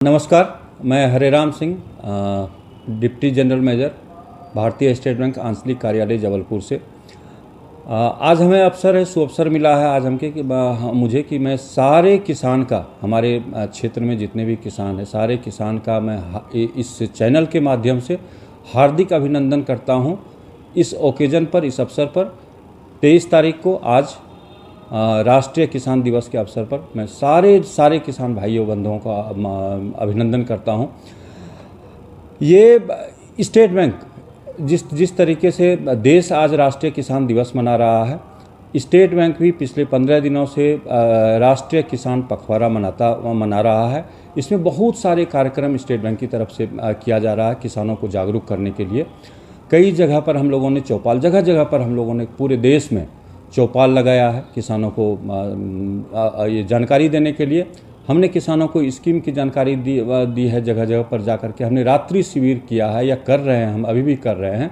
नमस्कार, मैं Hareram Singh, deputy general manager, भारतीय स्टेट बैंक आंचलिक कार्यालय जबलपुर से। आज हमें सुअवसर मिला है आज मुझे कि मैं सारे किसान का, हमारे क्षेत्र में जितने भी किसान हैं, सारे किसान का मैं इस चैनल के माध्यम से हार्दिक अभिनंदन करता हूं। इस ओकेजन पर, इस अवसर पर 23 तारीख को आज राष्ट्रीय किसान दिवस के अवसर पर मैं सारे किसान भाइयों बंधुओं का अभिनंदन करता हूं। ये स्टेट बैंक जिस तरीके से देश आज राष्ट्रीय किसान दिवस मना रहा है, स्टेट बैंक भी पिछले 15 दिनों से राष्ट्रीय किसान पखवाड़ा मना रहा है। इसमें बहुत सारे कार्यक्रम स्टेट बैंक की तरफ से किया जा रहा है किसानों को जागरूक करने के लिए। कई जगह पर हम लोगों ने चौपाल, जगह पर हम लोगों ने पूरे देश में चौपाल लगाया है किसानों को ये जानकारी देने के लिए। हमने किसानों को स्कीम की जानकारी दी है। जगह पर जाकर के हमने रात्रि शिविर किया है या कर रहे हैं, हम अभी भी कर रहे हैं।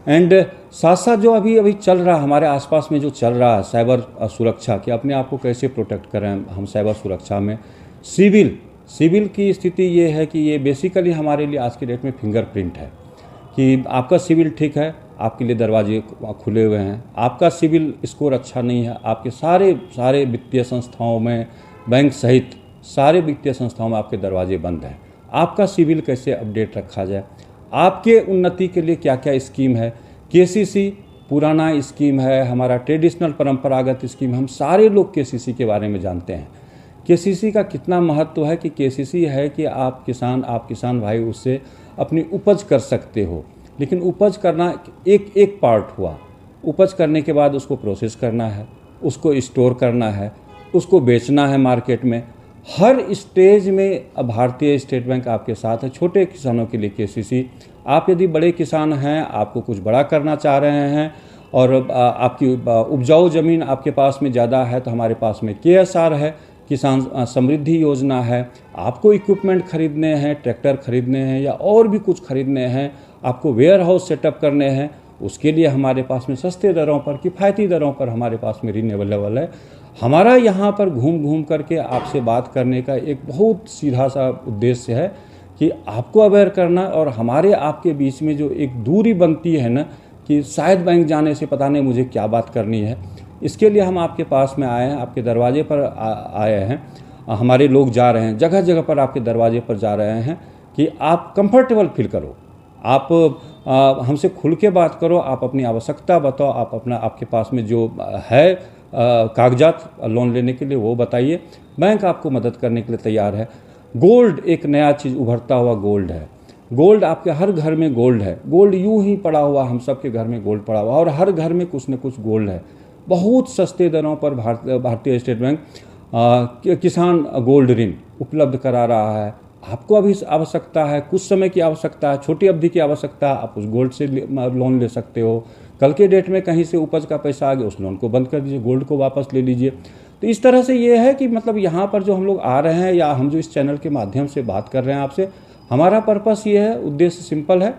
एंड साथ साथ जो अभी चल रहा है हमारे आसपास में, जो चल रहा है साइबर सुरक्षा, कि अपने आप को कैसे प्रोटेक्ट करें हम साइबर सुरक्षा में। सिविल की स्थिति ये है कि ये बेसिकली हमारे लिए आज की डेट में फिंगरप्रिंट है कि आपका सिविल ठीक है, आपके लिए दरवाजे खुले हुए हैं। आपका सिविल स्कोर अच्छा नहीं है, आपके सारे वित्तीय संस्थाओं में, बैंक सहित सारे वित्तीय संस्थाओं में आपके दरवाजे बंद हैं। आपका सिविल कैसे अपडेट रखा जाए, आपके उन्नति के लिए क्या क्या स्कीम है। केसीसी पुराना स्कीम है, हमारा ट्रेडिशनल परंपरागत स्कीम, हम सारे लोग केसीसी के बारे में जानते हैं। केसीसी का कितना महत्व है कि केसीसी है कि आप किसान भाई उससे अपनी उपज कर सकते हो। लेकिन उपज करना एक पार्ट हुआ। उपज करने के बाद उसको प्रोसेस करना है, उसको स्टोर करना है, उसको बेचना है मार्केट में। हर स्टेज में भारतीय स्टेट बैंक आपके साथ है। छोटे किसानों के लिए केसीसी, आप यदि बड़े किसान हैं, आपको कुछ बड़ा करना चाह रहे हैं और आपकी उपजाऊ ज़मीन आपके पास में ज़्यादा है, तो हमारे पास में KSR है, किसान समृद्धि योजना है। आपको इक्विपमेंट खरीदने हैं, ट्रैक्टर खरीदने हैं या और भी कुछ खरीदने हैं, आपको वेयर हाउस सेटअप करने हैं, उसके लिए हमारे पास में सस्ते दरों पर, किफ़ायती दरों पर हमारे पास में ऋण अवेलेबल है। हमारा यहाँ पर घूम करके आपसे बात करने का एक बहुत सीधा सा उद्देश्य है कि आपको अवेयर करना, और हमारे आपके बीच में जो एक दूरी बनती है ना कि शायद बैंक जाने से पता नहीं मुझे क्या बात करनी है, इसके लिए हम आपके पास में आए हैं, आपके दरवाजे पर आए हैं। हमारे लोग जा रहे हैं, जगह पर आपके दरवाजे पर जा रहे हैं कि आप कंफर्टेबल फील करो, आप हमसे खुल के बात करो, आप अपनी आवश्यकता बताओ, आपके पास में जो है कागजात लोन लेने के लिए वो बताइए। बैंक आपको मदद करने के लिए तैयार है। गोल्ड एक नया चीज़ उभरता हुआ गोल्ड है। गोल्ड आपके हर घर में गोल्ड है। गोल्ड यूं ही पड़ा हुआ, हम सब के घर में गोल्ड पड़ा हुआ, और हर घर में कुछ न कुछ गोल्ड है। बहुत सस्ते दरों पर भारतीय स्टेट बैंक किसान गोल्ड ऋण उपलब्ध करा रहा है। आपको अभी आवश्यकता है, कुछ समय की आवश्यकता है, छोटी अवधि की आवश्यकता है, आप उस गोल्ड से लोन ले सकते हो। कल के डेट में कहीं से उपज का पैसा आ गया, उस लोन को बंद कर दीजिए, गोल्ड को वापस ले लीजिए। तो इस तरह से ये है कि मतलब यहाँ पर जो हम लोग आ रहे हैं या हम जो इस चैनल के माध्यम से बात कर रहे हैं आपसे, हमारा पर्पस ये है, उद्देश्य सिंपल है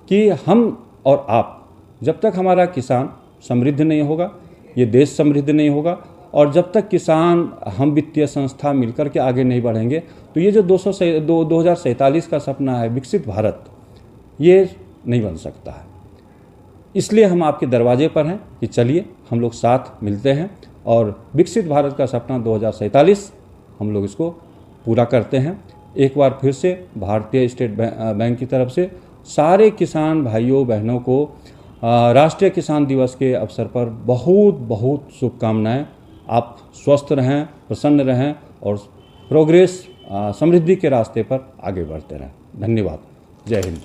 कि हम और आप, जब तक हमारा किसान समृद्ध नहीं होगा, ये देश समृद्ध नहीं होगा, और जब तक किसान, हम वित्तीय संस्था मिलकर के आगे नहीं बढ़ेंगे, तो ये जो 2047 का सपना है विकसित भारत, ये नहीं बन सकता है। इसलिए हम आपके दरवाजे पर हैं कि चलिए हम लोग साथ मिलते हैं और विकसित भारत का सपना 2047 हम लोग इसको पूरा करते हैं। एक बार फिर से भारतीय स्टेट बैंक की तरफ से सारे किसान भाइयों बहनों को राष्ट्रीय किसान दिवस के अवसर पर बहुत बहुत शुभकामनाएं। आप स्वस्थ रहें, प्रसन्न रहें और प्रोग्रेस, समृद्धि के रास्ते पर आगे बढ़ते रहें। धन्यवाद। जय हिंद।